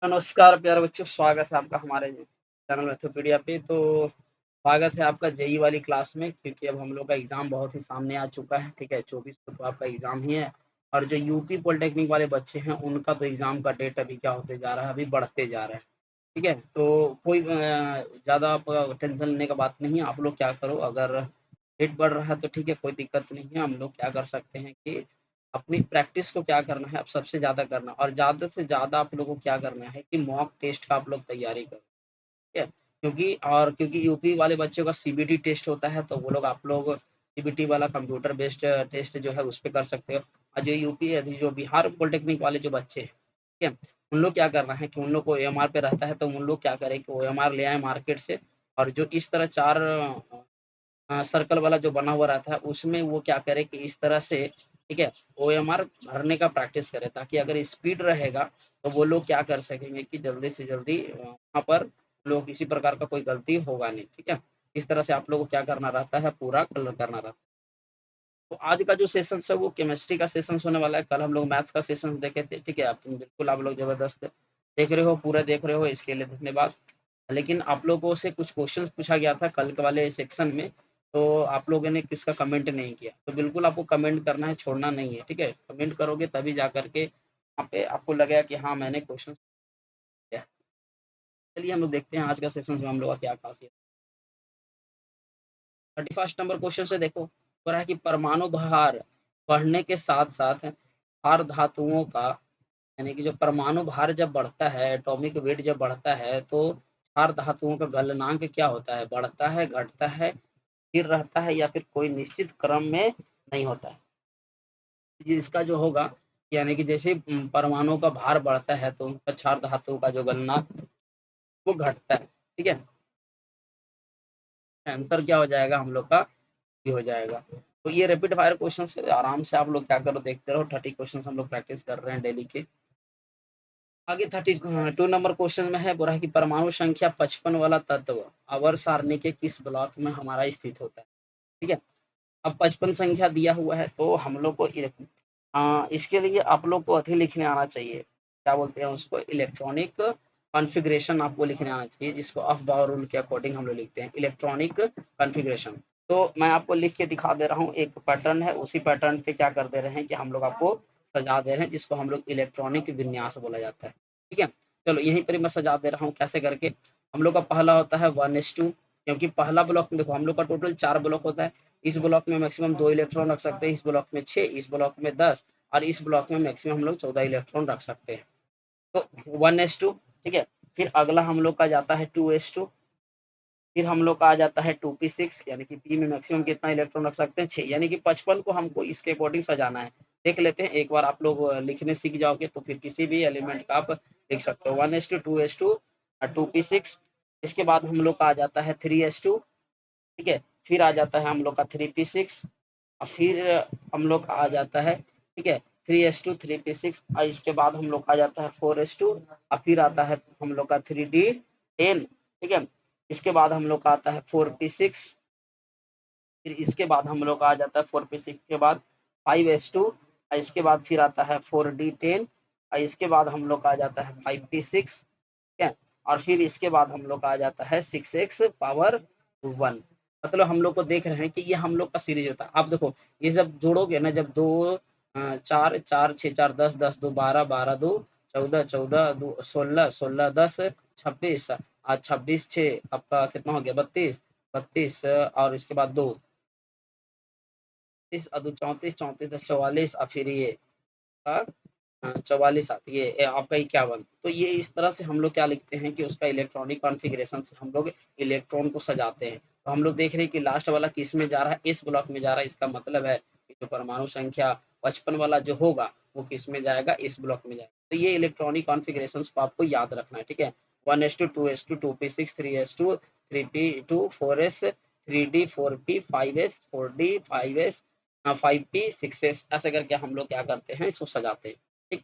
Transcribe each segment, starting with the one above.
नमस्कार प्यारे बच्चों, स्वागत है आपका हमारे चैनल मैथोपीडिया पे। तो स्वागत है आपका जेईई वाली क्लास में, क्योंकि अब हम लोग का एग्ज़ाम बहुत ही सामने आ चुका है, ठीक है? 24 को तो आपका एग्ज़ाम ही है और जो यूपी पॉलिटेक्निक वाले बच्चे हैं, उनका तो एग्ज़ाम का डेट अभी क्या होते जा रहा है, अभी बढ़ते जा रहा है, ठीक है? तो कोई ज़्यादा आप टेंशन लेने का बात नहीं है। आप लोग क्या करो, अगर डेट बढ़ रहा है तो ठीक है, कोई दिक्कत नहीं है। हम लोग क्या कर सकते हैं कि अपनी प्रैक्टिस को क्या करना है, अब सबसे ज़्यादा करना और ज़्यादा से ज़्यादा आप लोगों को क्या करना है कि मॉक टेस्ट का आप लोग तैयारी करो, ठीक है? क्योंकि यूपी वाले बच्चों का सीबीटी टेस्ट होता है, तो वो लोग आप लोग सीबीटी वाला कंप्यूटर बेस्ड टेस्ट जो है उस पे कर सकते हो। और जो यूपी जो बिहार पॉलिटेक्निक वाले जो बच्चे हैं, ठीक है? उन लोग क्या करना है कि उन लोग को ओएमआर पे रहता है, तो उन लोग क्या करें कि ओएमआर ले आएँ मार्केट से और जो इस तरह 4 सर्कल वाला जो बना हुआ रहता है, उसमें वो क्या करे कि इस तरह से, ठीक है, ओएमआर भरने का प्रैक्टिस करे, ताकि अगर स्पीड रहेगा, तो वो लोग क्या कर सकेंगे कि जल्दी से जल्दी वहाँ पर लोग किसी प्रकार का कोई गलती होगा नहीं, ठीक है? इस तरह से आप लोगों को क्या करना रहता है, पूरा कलर करना रहता है। तो आज का जो सेशंस है वो केमिस्ट्री का सेशंस होने वाला है, कल हम लोग मैथ्स का सेशंस देखे थे, ठीक है? आप बिल्कुल आप लोग ज़बरदस्त देख रहे हो, पूरा देख रहे हो, इसके लिए धन्यवाद। लेकिन आप लोगों से कुछ क्वेश्चंस पूछा गया था कल के वाले सेक्शन में, तो आप लोगों ने किसका कमेंट नहीं किया। तो बिल्कुल आपको कमेंट करना है, छोड़ना नहीं है, ठीक है? कमेंट करोगे तभी जा कर के वहाँ पे आपको लगेगा कि हाँ, मैंने क्वेश्चन किया है। चलिए हम लोग देखते हैं आज का सेशंस में हम लोग का क्या खासियत। 31st नंबर क्वेश्चन से देखो, हो रहा है कि परमाणु भार बढ़ने के साथ-साथ भार धातुओं का, यानी कि जो परमाणु भार जब बढ़ता है, एटॉमिक वेट जब बढ़ता है, तो क्षार धातुओं का गलनांक क्या होता है? बढ़ता है, घटता है, स्थिर रहता है या फिर कोई निश्चित क्रम में नहीं होता है? ये इसका जो होगा, यानी कि जैसे परमाणु का भार बढ़ता है, तो उनका क्षार धातुओं का जो गलनांक वो घटता है, ठीक है? आंसर क्या हो जाएगा हम लोग का, ये हो जाएगा। तो ये रैपिड फायर क्वेश्चन है, आराम से आप लोग क्या करो, देखते रहो। 30 क्वेश्चन हम लोग प्रैक्टिस कर रहे हैं डेली के। आगे 32 नंबर क्वेश्चन में है, बोला है कि परमाणु संख्या 55 वाला तत्व आवर्त सारणी के किस ब्लॉक में हमारा स्थित होता है, ठीक है? अब 55 संख्या दिया हुआ है, तो हम लोग को इसके लिए आप लोग को अथी लिखने आना चाहिए, क्या बोलते हैं उसको, इलेक्ट्रॉनिक कॉन्फ़िगरेशन आपको लिखने आना चाहिए, जिसको ऑफ बाउर रूल के अकॉर्डिंग हम लोग लिखते हैं, इलेक्ट्रॉनिक कॉन्फ़िगरेशन। तो मैं आपको लिख के दिखा दे रहा हूँ, एक पैटर्न है, उसी पैटर्न पे क्या कर दे रहे हैं कि हम लोग आपको सजा दे रहे हैं, जिसको हम लोग इलेक्ट्रॉनिक विन्यास बोला जाता है, ठीक है? चलो यहीं पर ही मैं सजा दे रहा हूँ कैसे करके। हम लोग का पहला होता है 1:2, क्योंकि पहला ब्लॉक में देखो हम लोग का टोटल 4 ब्लॉक होता है। इस ब्लॉक में मैक्सिमम 2 इलेक्ट्रॉन रख सकते हैं, इस ब्लॉक में 6, इस ब्लॉक में 10 और इस ब्लॉक में मैक्सिमम हम लोग 14 इलेक्ट्रॉन रख सकते हैं। तो 1:2, ठीक है? फिर अगला हम लोग का जाता है 2:2, फिर हम लोग का आ जाता है 2p6, यानी कि p में मैक्सिमम कितना इलेक्ट्रॉन रख सकते हैं, 6, यानी कि 55 को हमको इसके अकॉर्डिंग सजाना है। देख लेते हैं, एक बार आप लोग लिखने सीख जाओगे तो फिर किसी भी एलिमेंट का आप लिख सकते हो। 1:2, 2:2 और 2p6। इसके बाद हम लोग का आ जाता है 3:2, ठीक है? फिर आ जाता है हम लोग का 3p6 और फिर हम लोग का आ जाता है, ठीक है, 3:2, 3p6 और इसके बाद हम लोग का आ जाता है 4:2 और फिर आता है हम लोग का 3d10, ठीक है? इसके बाद हम लोग का आता है 4p6, फिर इसके बाद हम लोग का आ जाता है 4p6 के बाद 5:2 और इसके बाद फिर आता है 4d10 और इसके बाद हम लोग का आ जाता है 5p6, ठीक है? और फिर इसके बाद हम लोग का आ जाता है 6x पावर 1। मतलब हम लोग को देख रहे हैं कि ये हम लोग का सीरीज होता है। आप देखो, ये जब जोड़ोगे ना, जब 2 4 4 6 4 10 10 2 12 12 2 14 14 2 16 16 10 26 26 6 आपका कितना हो गया, 32 32 और इसके बाद 2 30 और 2 34 34 10 44 और फिर ये अ 44 आती है, आपका 51। तो ये इस तरह से हम लोग क्या लिखते हैं कि उसका इलेक्ट्रॉनिक कॉन्फ़िगरेशन से हम लोग इलेक्ट्रॉन को सजाते हैं। तो हम लोग देख रहे हैं कि लास्ट वाला किस में जा रहा है, इस ब्लॉक में जा रहा है। इसका मतलब है कि जो परमाणु संख्या 55 वाला जो होगा, वो किस में जाएगा, इस ब्लॉक में जाएगा। तो ये इलेक्ट्रॉनिक कॉन्फ़िगरेशंस को आपको याद रखना है, ठीक है? 1:2, 2:2, 2p6, 3:2, 3p2, 4s, 3d, 4p, 5s, 4d, 5s 5p, 6s, ऐसे करके हम लोग क्या करते हैं, इसको सजाते हैं, ठीक?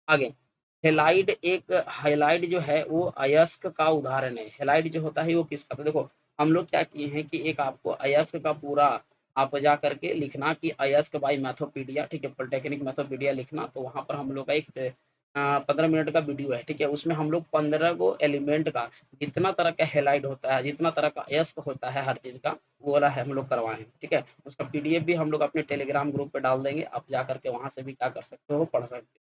आगे हैलाइड जो है वो अयस्क का उदाहरण है। हैलाइड जो होता है वो किसका, तो देखो हम लोग क्या किए हैं कि एक आपको अयस्क का पूरा आप जा करके लिखना कि अयस्क बाय मैथोपीडिया, ठीक है? पॉलिटेक्निक मैथोपीडिया लिखना, तो वहाँ पर हम लोग का एक 15 मिनट का वीडियो है, ठीक है? उसमें हम लोग 15 गो एलिमेंट का जितना तरह का हैलाइड होता है, जितना तरह का अयस्क होता है हर चीज़ का, वो वाला है हम लोग करवाएँ हैं, ठीक है? उसका पीडीएफ भी हम लोग अपने टेलीग्राम ग्रुप पे डाल देंगे, आप जा कर के वहाँ से भी क्या कर सकते हो, पढ़ सकते हो,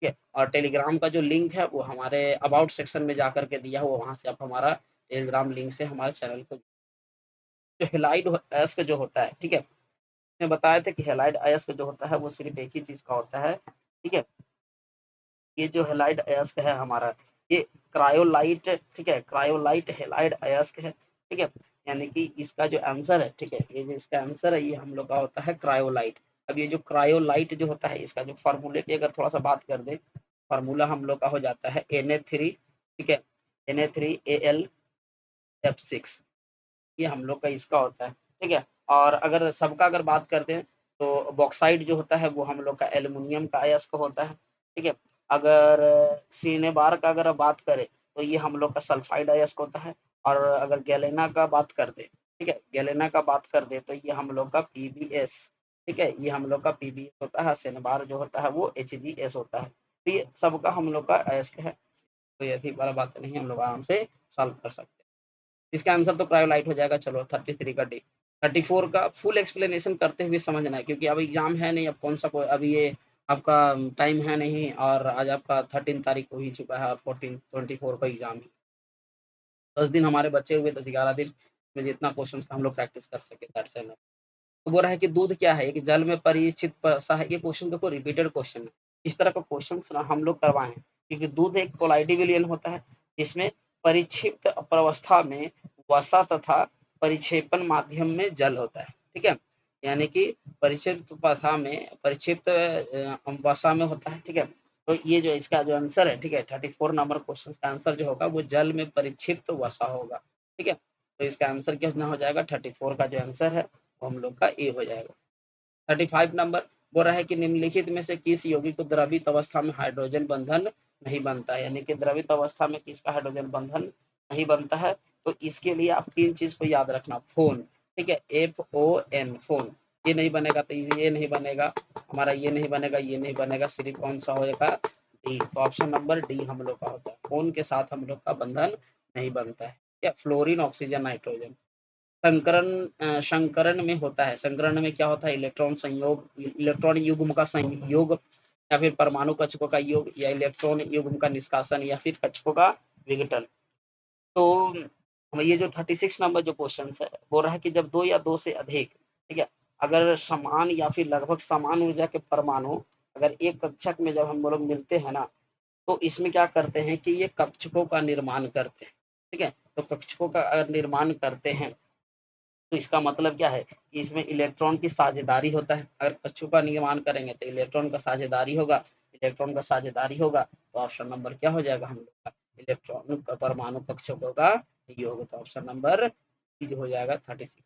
ठीक है? और टेलीग्राम का जो लिंक है वो हमारे अबाउट सेक्शन में जा कर के दिया हुआ, वहाँ से आप हमारा टेलीग्राम लिंक से हमारे चैनल को जो हैलाइड अयस्क जो होता है, ठीक है? उसमें बताए थे कि हैलाइड अयस्क जो होता है वो सिर्फ़ एक ही चीज़ का होता है, ठीक है? ये जो हैलाइड अयस्क है हमारा, ये क्रायोलाइट, ठीक है? क्रायोलाइट हैलाइड अयस्क है, ठीक है? यानी कि इसका जो आंसर है, ठीक है? ये जो इसका आंसर है ये हम लोग का होता है क्रायोलाइट। अब ये जो क्रायोलाइट जो होता है इसका जो फ़ॉर्मूले की अगर थोड़ा-सा बात कर दें, फ़ॉर्मूला हम लोग का हो जाता है Na3, ठीक है? Na3Al F6, ये हम लोग का इसका होता है, ठीक है? और अगर सबका अगर बात करते हैं तो बॉक्साइट जो होता है वो हम लोग का एल्युमिनियम का अयस्क होता है, ठीक है? अगर सिनेबार का अगर बात करें तो ये हम लोग का सल्फाइड अयस्क होता है, और अगर गैलेना का बात कर दें, ठीक है? गैलेना का बात कर दें तो ये हम लोग का पीबीएस, ठीक है? ये हम लोग का पीबीएस होता है, सिनेबार जो होता है वो एचजीएस होता है। तो ये सबका हम लोग का अयस्क है, कोई ऐसी बड़ा बात नहीं है, हम लोग आराम से सॉल्व कर सकते हैं। इसका आंसर तो क्रायोलाइट हो जाएगा। चलो 33 का डी। 34 का फुल एक्सप्लेनेशन करते हुए समझना है, क्योंकि अब एग्जाम है नहीं, अब कौन सा कोई अभी ये आपका टाइम है नहीं, और आज आपका 13 तारीख हो ही चुका है और 14 24 का एग्जाम है। 10 दिन हमारे बचे हुए, 10-11 दिन में जितना क्वेश्चन का हम लोग प्रैक्टिस कर सके, दैट्स एनफ। तो बोल रहा है कि दूध क्या है? एक जल में परिचित सा है। ये क्वेश्चन देखो रिपीटेड क्वेश्चन है। इस तरह का क्वेश्चन ना हम लोग करवाए हैं, क्योंकि दूध एक कोलाइडी विलयन होता है जिसमें परिक्षिप्त अवस्था में वसा तथा परिक्षेपण माध्यम में जल होता है, ठीक है? यानी कि परिक्षिप्त वसा में परिक्षिप्त वसा में होता है, ठीक है? तो ये जो इसका जो आंसर है, ठीक है, 34 नंबर क्वेश्चन का आंसर जो होगा वो जल में परिक्षिप्त वसा होगा, ठीक है? तो इसका आंसर क्या हो जाएगा? 34 का जो आंसर है वो हम लोग का ए हो जाएगा। 35 नंबर बोल रहा है कि निम्नलिखित में से किस यौगिक को द्रवित अवस्था में हाइड्रोजन बंधन नहीं बनता है? यानी कि द्रवित अवस्था में किसका हाइड्रोजन बंधन नहीं बनता है? तो इसके लिए आप 3 चीज़ को याद रखना, फ़ोन, ठीक है? FON, फ़ोन, ये नहीं बनेगा तो ये नहीं बनेगा, हमारा ये नहीं बनेगा, ये नहीं बनेगा, सिर्फ़ कौन-सा होएगा? डी। तो ऑप्शन नंबर डी हम लोग का होता है। फ़ोन के साथ हम लोग का बंधन नहीं बनता है। या फ्लोरीन, ऑक्सीजन, नाइट्रोजन। संकरण संकरण में होता है। संकरण में क्या होता है? इलेक्ट्रॉन संयोग, इलेक्ट्रॉन युग्म का संयोग, या फिर परमाणु कक्षकों का योग, या इलेक्ट्रॉन युग्म का निष्कासन, या फिर कक्षकों का विघटन। तो ये जो 36 नंबर जो क्वेश्चन है बोल रहा है कि जब 2 या 2 से अधिक, ठीक है, अगर समान या फिर लगभग समान ऊर्जा के परमाणु अगर एक कक्षक में जब हम लोग मिलते हैं ना, तो इसमें क्या करते हैं कि ये कक्षकों का निर्माण करते हैं, ठीक है? तो कक्षकों का अगर निर्माण करते हैं तो इसका मतलब क्या है कि इसमें इलेक्ट्रॉन की साझेदारी होता है। अगर कक्षों का निर्माण करेंगे तो इलेक्ट्रॉन का साझेदारी होगा, इलेक्ट्रॉन का साझेदारी होगा तो ऑप्शन नंबर क्या हो जाएगा हम लोग का? इलेक्ट्रॉन का परमाणु कक्षकों का योग। तो ऑप्शन नंबर डी जो हो जाएगा 36।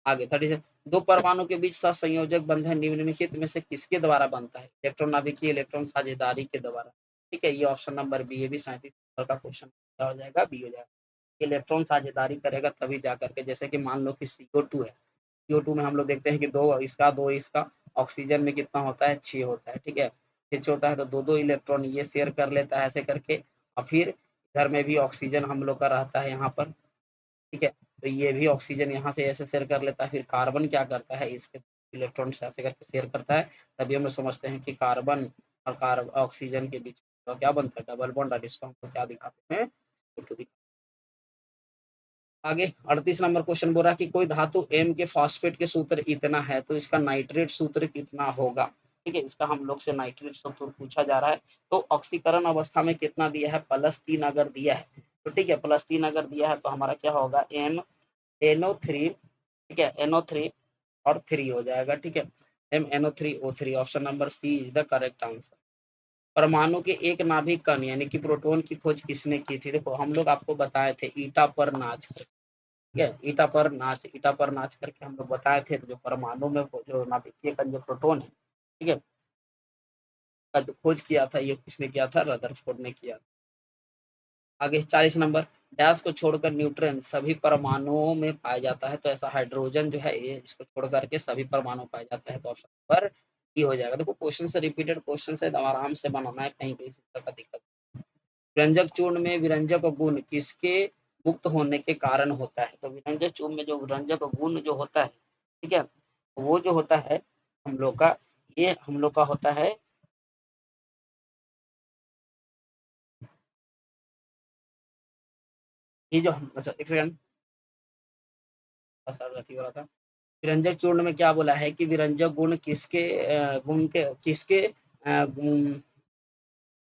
आगे 37, दो परमाणु के बीच सहसंयोजक बंधन निम्नलिखित में से किसके द्वारा बनता है? इलेक्ट्रॉन नाभिकीय इलेक्ट्रॉन साझेदारी के द्वारा, ठीक है? ये ऑप्शन नंबर बी, ये भी 37 नंबर का क्वेश्चन क्या हो जाएगा? बी हो जाएगा। इलेक्ट्रॉन साझेदारी करेगा तभी जा करके, जैसे कि मान लो कि CO2 है, CO2 में हम लोग देखते हैं कि 2 इसका, ऑक्सीजन में कितना होता है? 6 होता है, ठीक है? 6 होता है तो 2-2 इलेक्ट्रॉन ये शेयर कर लेता है ऐसे करके, और फिर इधर में भी ऑक्सीजन हम लोग का रहता है यहाँ पर, ठीक है? तो ये भी ऑक्सीजन यहाँ से ऐसे शेयर कर लेता है, फिर कार्बन क्या करता है? इसके इलेक्ट्रॉन से ऐसे करके शेयर करता है, तभी हम लोग समझते हैं कि कार्बन और ऑक्सीजन के बीच तो क्या बनता है? डबल बॉन्ड, और इसको हम क्या दिखाते हैं? आगे 38 नंबर क्वेश्चन बोल रहा है कि कोई धातु एम के फॉस्फेट के सूत्र इतना है तो इसका नाइट्रेट सूत्र कितना होगा? ठीक है, इसका हम लोग से नाइट्रेट सूत्र पूछा जा रहा है। तो ऑक्सीकरण अवस्था में कितना दिया है? +3 अगर दिया है तो ठीक है, +3 अगर दिया है तो हमारा क्या होगा? एम NO3, ठीक है, NO3 और 3 हो जाएगा, ठीक है? MnO3O3, option number C is the correct answer. परमाणु के एक नाभिक कण यानी कि प्रोटॉन की खोज किसने की थी? देखो हम लोग आपको बताए थे ईटा पर नाच, ठीक है? ईटा पर नाच करके हम लोग बताए थे, तो जो परमाणु में वो जो नाभिकीय कण जो प्रोटॉन है, ठीक है? का जो खोज किया था ये किसने किया था? रदरफोर्ड ने किया। आगे 40 नंबर, डैश को छोड़कर न्यूट्रॉन सभी परमाणुओं में पाया जाता है, तो ऐसा हाइड्रोजन जो है ये इसको छोड़ करके सभी परमाणु पाया जाता है, तो ऑप्शन नंबर ये हो जाएगा। देखो क्वेश्चन से रिपीटेड क्वेश्चन है, एकदम आराम से बनाना है, कहीं किसी तरह का दिक्कत। विरंजक चूर्ण में विरंजक गुण किसके मुक्त होने के कारण होता है? तो विरंजक चूर्ण में जो विरंजक गुण जो होता है, ठीक है, वो जो होता है हम लोग का, ये हम लोग का होता है, ये जो अच्छा एक सेकंड, हो रहा था। विरंजक चूर्ण में क्या बोला है कि विरंजक गुण किसके गुण के किसके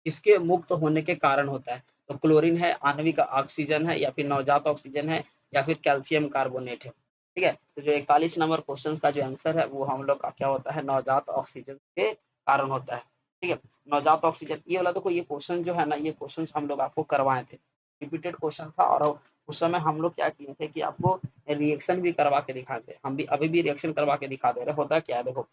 इसके मुक्त होने के कारण होता है? तो क्लोरीन है, आणविक ऑक्सीजन है, या फिर नवजात ऑक्सीजन है, या फिर कैल्शियम कार्बोनेट है। ठीक है, तो जो 41 नंबर क्वेश्चन का जो आंसर है वो हम लोग का क्या होता है, नवजात ऑक्सीजन के कारण होता है। ठीक है, नवजात ऑक्सीजन, ये वाला देखो, ये क्वेश्चन जो है ना, ये क्वेश्चन हम लोग आपको करवाए थे, रिपीटेड क्वेश्चन था, और उस समय हम लोग क्या किए थे कि आपको रिएक्शन भी करवा के दिखाए थे। हम भी अभी भी रिएक्शन करवा के दिखा दे रहे। होता क्या है देखो,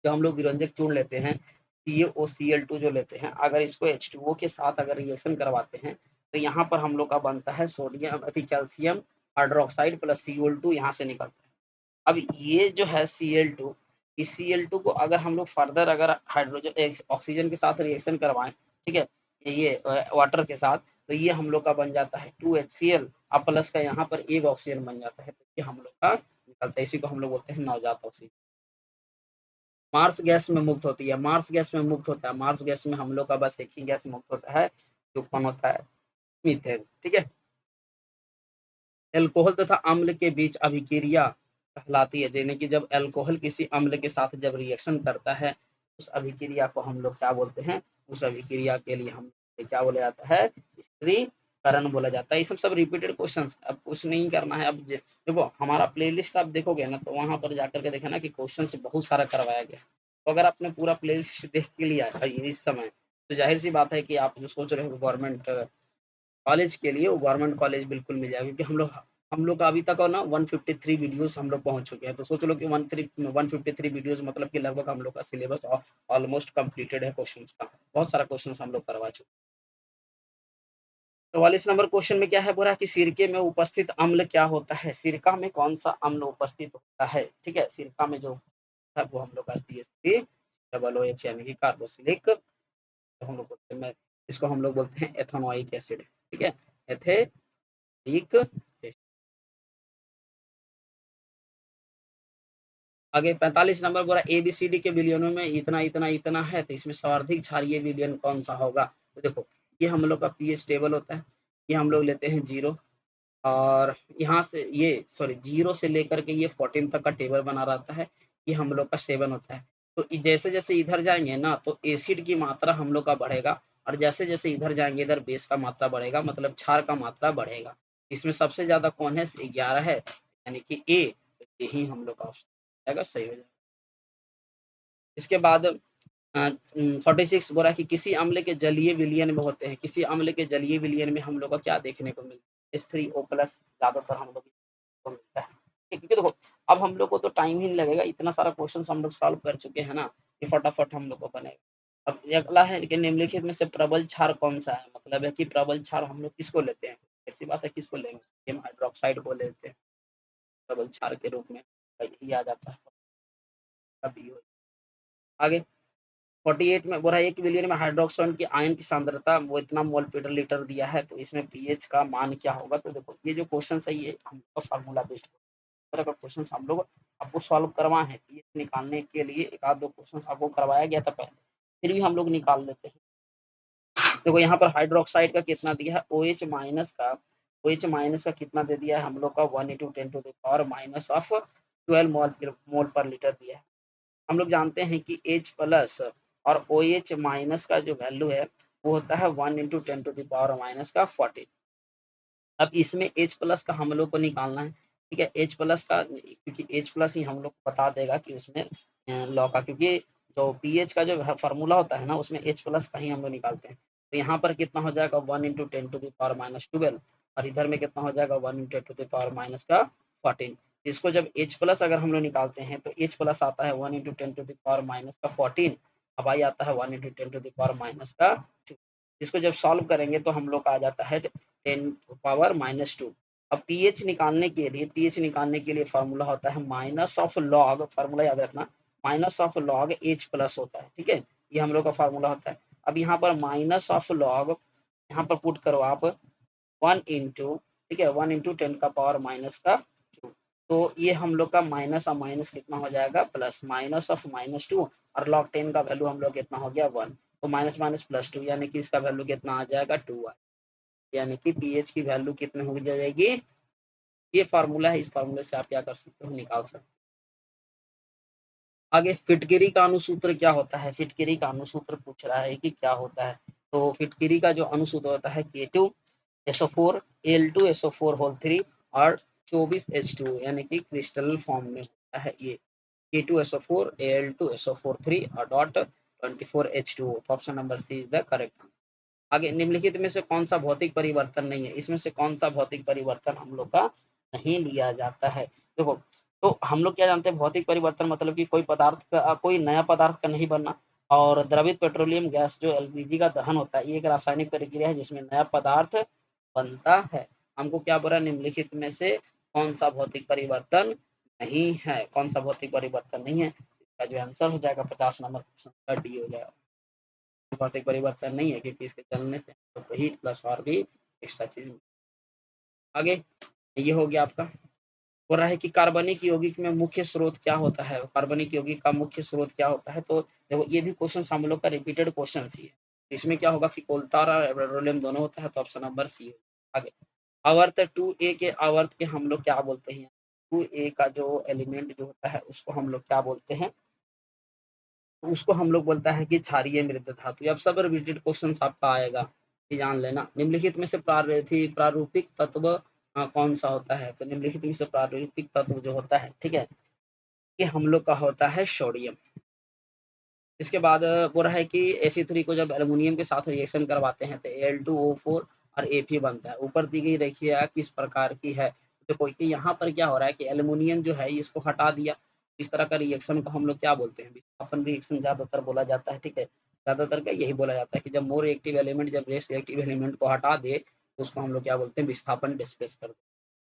जो हम लोग विरंजक चूर्ण लेते हैं, CaOCl2 जो लेते हैं, अगर इसको H2O के साथ अगर रिएक्शन करवाते हैं, तो यहाँ पर हम लोग का बनता है sodium calcium hydroxide plus Col2 यहाँ से निकलता है। अब ये जो है Cl2, इस Cl2 को अगर हम लोग फर्दर अगर हाइड्रोजन ऑक्सीजन के साथ रिएक्शन करवाएं, ठीक है, ये वाटर के साथ, तो ये हम लोग का बन जाता है 2HCl, अब प्लस का यहाँ पर एक ऑक्सीजन बन जाता है, तो ये हम लोग का निकलता है। इसी को हम लोग बोलते हैं नवजात ऑक्सीजन। मार्स गैस में मुक्त होती है, मार्स गैस में मुक्त होता है, मार्स गैस में हम लोग का बस एक ही गैस मुक्त होता है, जो कौन होता है, मीथेन। ठीक है, एल्कोहल तथा अम्ल के बीच अभिक्रिया कहलाती है, यानी कि जब एल्कोहल किसी अम्ल के साथ जब रिएक्शन करता है, उस अभिक्रिया को हम लोग क्या बोलते हैं, उस अभिक्रिया के लिए हम क्या बोला जाता है, स्त्रीकरण बोला जाता है। ये सब रिपीटेड क्वेश्चन, अब कुछ नहीं करना है। अब देखो हमारा प्लेलिस्ट आप देखोगे ना, तो वहां पर जाकर के देखा ना कि क्वेश्चन बहुत सारा करवाया गया। तो अगर आपने पूरा प्लेलिस्ट देख के लिया है इस समय, तो जाहिर सी बात है कि आप जो सोच रहे हो गवर्नमेंट कॉलेज के लिए, वो गवर्नमेंट कॉलेज बिल्कुल मिल जाएगा, क्योंकि हम लोग का अभी तक हो ना 153 वीडियोस हम लोग पहुंच चुके हैं। तो सोच लो कि 153 वीडियोस मतलब कि लगभग हम लोग का सिलेबस ऑलमोस्ट कंप्लीटेड है क्वेश्चंस का। बहुत सारा क्वेश्चंस हम लोग करवा चुके हैं। 44 नंबर क्वेश्चन में क्या है, बोला कि सिरके में उपस्थित अम्ल क्या होता है? सिरका में कौन सा अम्ल उपस्थित होता है? ठीक है, सिरका में जो है वो हम लोग का CH3 यानी कि कार्बोक्सिलिक, तो हम लोग बोलते हैं, इसको हम लोग बोलते हैं एथेनोइक एसिड। ठीक है, एथेनिक एसिड। आगे 45 नंबर बोला ABCD के विलियनों में इतना इतना इतना है, तो इसमें सर्वाधिक क्षारीय विलियन कौन सा होगा? तो देखो, ये हम लोग का पीएच टेबल होता है, ये हम लोग लेते हैं 0, और यहाँ से ये सॉरी 0 से लेकर के ये 14 तक का टेबल बना रहता है, ये हम लोग का 7 होता है। तो जैसे जैसे इधर जाएंगे ना, तो एसिड की मात्रा हम लोग का बढ़ेगा, और जैसे जैसे इधर जाएंगे इधर बेस का मात्रा बढ़ेगा, मतलब क्षार का मात्रा बढ़ेगा। इसमें सबसे ज्यादा कौन है, 11 है, यानी कि ए, यही हम लोग का ऑप्शन जाएगा, सही हो जाएगा। इसके बाद 46 बोला कि किसी अम्ल के जलीय विलयन में होते हैं, किसी अम्ल के जलीय विलयन में हम लोग का क्या देखने को मिलता है, H3O+ ज्यादातर हम लोग को मिलता है। क्योंकि देखो अब हम लोग को तो टाइम ही नहीं लगेगा, इतना सारा क्वेश्चन हम लोग सॉल्व कर चुके हैं ना, ये फटाफट हम लोग को बनेगा। अब ये अगला है कि निम्नलिखित में से प्रबल क्षार कौन सा है? मतलब है कि प्रबल क्षार हम लोग किसको लेते हैं, ऐसी बात है, किसको लेंगे, सोडियम हाइड्रोक्साइड को लेते हैं प्रबल क्षार के रूप में, ये आ जाता है अभी। आगे 48 में बोला 1 विलियन में हाइड्रोक्साइड की आयन की सांद्रता वो इतना मोल प्रति लीटर दिया है, तो इसमें पीएच का मान क्या होगा? तो देखो ये जो क्वेश्चन है ये हमको फार्मूला बेस्ड तरह का क्वेश्चन हम लोग आपको सॉल्व करवाए हैं, पीएच निकालने के लिए एक आध दो क्वेश्चन आपको करवाया गया था पहले, फिर भी हम लोग निकाल लेते हैं। देखो यहाँ पर हाइड्रोक्साइड का कितना दिया है, OH- का कितना दे दिया है हम लोग का 1 × 10⁻⁻12 मोल पर लीटर दिया है। हम लोग जानते हैं कि H+ और OH- का जो वैल्यू है वो होता है 1 × 10⁻⁻14। अब इसमें H+ का हम लोग को निकालना है। ठीक है, H+ का, क्योंकि H+ ही हम लोग को बता देगा कि उसमें लॉ का, क्योंकि जो पीएच का जो फॉर्मूला होता है ना, उसमें H+ का ही हम लोग निकालते हैं। तो यहाँ पर कितना हो जाएगा 1 × 10⁻⁻12, और इधर में कितना हो जाएगा 1 × 10⁻⁻14। इसको जब H+ अगर हम लोग निकालते हैं तो H+ आता है 1 × 10⁻⁻14, अब आई आता है 1 × 10⁻⁻2। इसको जब सॉल्व करेंगे तो हम लोग का आ जाता है 10⁻⁻2। अब पीएच निकालने के लिए फार्मूला होता है माइनस ऑफ लॉग, फार्मूला याद रखना, minus of log H plus होता है, ठीक है, ये हम लोग का फार्मूला होता है। अब यहाँ पर माइनस ऑफ लॉग, यहाँ पर पुट करो आप 1 इंटू, ठीक है, 1 इंटू 10 का पावर माइनस का 2, तो ये हम लोग का माइनस और माइनस कितना हो जाएगा प्लस, माइनस ऑफ माइनस 2 और लॉग 10 का वैल्यू हम लोग कितना हो गया 1, तो माइनस माइनस प्लस 2 यानी कि इसका वैल्यू कितना आ जाएगा 2 यानी कि पीएच की वैल्यू कितनी हो जाएगी। ये फार्मूला है, इस फार्मूले से आप क्या कर सकते हो, निकाल सकते हो। आगे फिटकरी का अनुसूत्र क्या होता है, फिटकरी का अनुसूत्र पूछ रहा है कि क्या होता है। तो फिटकरी का जो अनुसूत्र होता है K2SO4 Al2SO4 होल 3 और 24H2 यानी कि क्रिस्टल फॉर्म में होता है ये K2SO4 Al2SO4 3 और डॉट 24H2, तो option number C is the correct answer. आगे निम्नलिखित में से कौन सा भौतिक परिवर्तन नहीं है, इसमें से कौन सा भौतिक परिवर्तन हम लोग का नहीं लिया जाता है। देखो, तो हम लोग क्या जानते हैं, भौतिक परिवर्तन मतलब कि कोई पदार्थ का, कोई नया पदार्थ का नहीं बनना, और द्रवित पेट्रोलियम गैस जो एलपीजी का दहन होता है, ये एक रासायनिक प्रक्रिया है जिसमें नया पदार्थ बनता है। हमको क्या बोला, निम्नलिखित में से कौन सा भौतिक परिवर्तन नहीं है, कौन सा भौतिक परिवर्तन नहीं है, इसका जो आंसर हो जाएगा 50 नंबर क्वेश्चन का डी हो जाएगा। भौतिक परिवर्तन नहीं है क्योंकि इसके चलने से तो हीट प्लस और भी एक्स्ट्रा चीज। आगे ये हो गया आपका। हो रहा है कि कार्बनिक यौगिक में मुख्य स्रोत क्या होता है, कार्बनिक यौगिक का मुख्य स्रोत क्या होता है। तो देखो ये भी क्वेश्चन हम लोग का रिपीटेड क्वेश्चन ही है। इसमें क्या होगा कि कोलतार और पेट्रोलियम दोनों होता है, तो ऑप्शन नंबर सी है। आगे आवर्त 2a के आवर्त के हम लोग क्या बोलते हैं, 2a का जो एलिमेंट जो होता है उसको हम लोग क्या बोलते हैं, तो उसको हम लोग बोलता है कि क्षारीय मृत धातु। अब सब रिपीटेड क्वेश्चन आपका आएगा, ये जान लेना। निम्नलिखित में से प्रारूपिक तत्व कौन सा होता है, तो निम्नलिखित में से प्रारूपिक तत्व जो होता है, ठीक है, ये हम लोग का होता है सोडियम। इसके बाद बोल रहा है कि Fe3 को जब एल्युमिनियम के साथ रिएक्शन करवाते हैं तो Al2O4 और Fe बनता है। ऊपर दी गई रेखिया किस प्रकार की है, देखो कि यहाँ पर क्या हो रहा है कि एल्युमिनियम जो है इसको हटा दिया, इस तरह का रिएक्शन को हम लोग क्या बोलते हैं, विस्थापन रिएक्शन ज्यादातर बोला जाता है, ठीक है, ज्यादातर का यही बोला जाता है कि जब मोर रिएक्टिव एलिमेंट जब लेस रिएक्टिव एलिमेंट को हटा दे तो उसको हम लोग क्या बोलते हैं, विस्थापन डिस्प्लेस कर दे।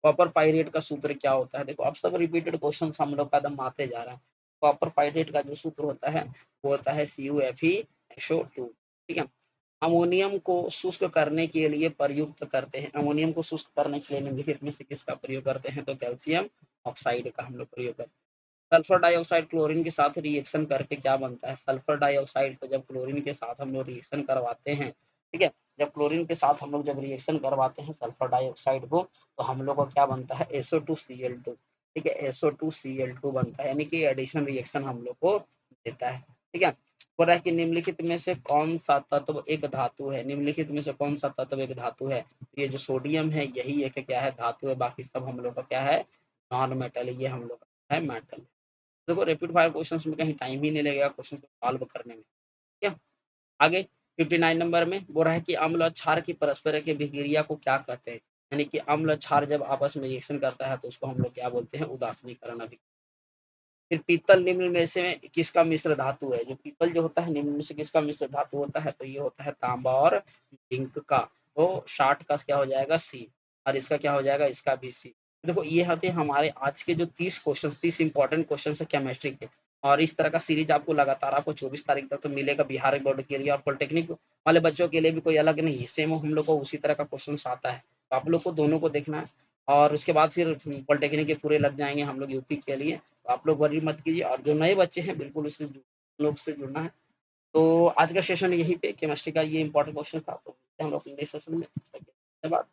कॉपर पाइरेट का सूत्र क्या होता है, देखो अब सब रिपीटेड क्वेश्चन हम लोग का एकदम आते जा रहा है। कॉपर पाइरेट का जो सूत्र होता है वो होता है CuFeSO2, ठीक है। अमोनियम को शुष्क करने के लिए प्रयुक्त करते हैं, अमोनियम को शुष्क करने के लिए निम्नलिखित में से किसका प्रयोग करते हैं, तो कैल्शियम ऑक्साइड का हम लोग प्रयोग करते हैं। सल्फर डाइऑक्साइड क्लोरीन के साथ रिएक्शन करके क्या बनता है, सल्फर डाइऑक्साइड को जब क्लोरीन के साथ हम लोग रिएक्शन करवाते हैं, ठीक है, जब क्लोरीन के साथ हम लोग जब रिएक्शन करवाते हैं सल्फर डाइऑक्साइड को, तो हम लोग को क्या बनता है, SO2Cl2, ठीक है, SO2Cl2 बनता है, यानी कि एडिशन रिएक्शन हम लोग को देता है, ठीक है। हो रहा है कि निम्नलिखित में से कौन सा तत्व एक धातु है, निम्नलिखित में से कौन सा तत्व एक धातु है, ये जो सोडियम है यही एक क्या है, धातु है, बाकी सब हम लोग का क्या है, नॉन मेटल, ये हम लोग का है मेटल। देखो रैपिड फायर क्वेश्चंस में कहीं टाइम ही नहीं लगेगा क्वेश्चन को सॉल्व करने में, ठीक है। आगे 59 नंबर में बोल रहा है कि अम्ल और क्षार की परस्पर की अभिक्रिया को क्या कहते हैं, यानी कि अम्ल और क्षार जब आपस में रिएक्शन करता है तो उसको हम लोग क्या बोलते हैं, उदासीनीकरण अभिक्रिया। फिर पीतल निम्न में से किसका मिश्र धातु है, जो पीतल जो होता है निम्न में से किसका मिश्र धातु होता है, तो ये होता है तांबा और जिंक का, तो 60 का क्या हो जाएगा सी, और इसका क्या हो जाएगा, इसका भी सी। देखो ये होते हैं हमारे आज के जो 30 क्वेश्चन, 30 इंपॉर्टेंट क्वेश्चन है केमिस्ट्री के, और इस तरह का सीरीज आपको लगातार आपको 24 तारीख तक तो मिलेगा बिहार बोर्ड के लिए, और पॉलिटेक्निक वाले बच्चों के लिए भी कोई अलग नहीं है, सेम हम लोग को उसी तरह का क्वेश्चन आता है, तो आप लोग को दोनों को देखना है। और उसके बाद फिर पॉलिटेक्निक के पूरे लग जाएंगे हम लोग यूपी के लिए, तो आप लोग वरी मत कीजिए, और जो नए बच्चे हैं बिल्कुल उससे लोग से जुड़ना है। तो आज का सेशन यहीं पे केमिस्ट्री का ये इंपॉर्टेंट क्वेश्चन था, तो हम लोग नेक्स्ट सेशन में धन्यवाद।